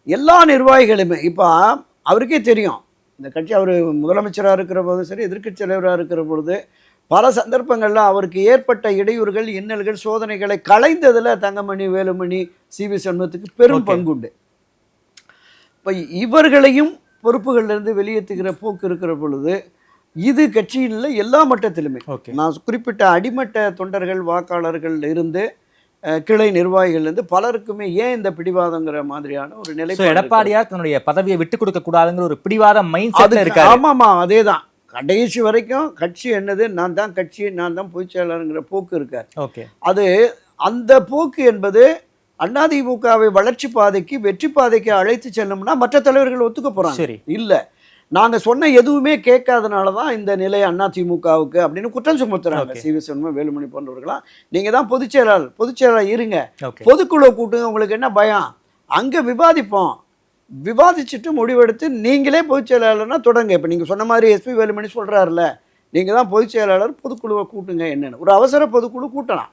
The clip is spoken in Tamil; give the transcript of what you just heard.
எல்லா நிர்வாகிகளுமே இப்போ அவருக்கே தெரியும் இந்த கட்சி அவர் முதலமைச்சராக இருக்கிற போதும் சரி எதிர்க்கட்சி தலைவராக இருக்கிற பொழுது பல சந்தர்ப்பங்களில் அவருக்கு ஏற்பட்ட இடையூறுகள் இன்னல்கள் சோதனைகளை களைந்ததில் தங்கமணி வேலுமணி சிவி சண்முகத்துக்கு பெரும் பங்குண்டு. இப்போ இவர்களையும் பொறுப்புகளிலிருந்து வெளியேற்றுகிற போக்கு இருக்கிற பொழுது இது கட்சியில் எல்லா மட்டத்திலுமே நான் குறிப்பிட்ட அடிமட்ட தொண்டர்கள் வாக்காளர்கள் இருந்து கிளை நிர்வாகிகள்லேருந்து பலருக்குமே ஏன் இந்த பிடிவாதங்கிற மாதிரியான ஒரு நிலை. எடப்பாடியார் தன்னுடைய பதவியை விட்டு கொடுக்க கூடாதுங்கிற ஒரு பிடிவாத மைண்ட் செட்ல இருக்காரு. ஆமாமா, அதே தான் கடைசி வரைக்கும் கட்சி என்னது நான் தான் கட்சி நான் தான் பொதுச் செயலாளருங்கிற போக்கு இருக்கார். ஓகே, அது அந்த போக்கு என்பது அதிமுகவை வளர்ச்சி பாதைக்கு வெற்றி பாதைக்கு அழைத்து செல்லும்னா மற்ற தலைவர்கள் ஒத்துக்க போறாங்க. சரி, இல்லை நாங்க சொன்ன எதுவுமே கேட்காதனால தான் இந்த நிலை அதிமுகவுக்கு அப்படின்னு குற்றம் சுமத்துறாங்க சிவி சண்முகம் வேலுமணி போன்றவர்களாம். நீங்க தான் பொதுச் செயலாளர் இருங்க, பொதுக்குழு கூட்டுங்க, உங்களுக்கு என்ன பயம், அங்க விவாதிப்போம், விவாதிச்சுட்டு முடிவெடுத்து நீங்களே பொதுச் செயலாளர்னா தொடங்க. இப்போ நீங்கள் சொன்ன மாதிரி எஸ்பி வேலுமணி சொல்கிறாருல்ல, நீங்கள் தான் பொதுச் செயலாளர், பொதுக்குழுவை கூட்டுங்க, என்னென்னு ஒரு அவசர பொதுக்குழு கூட்டலாம்.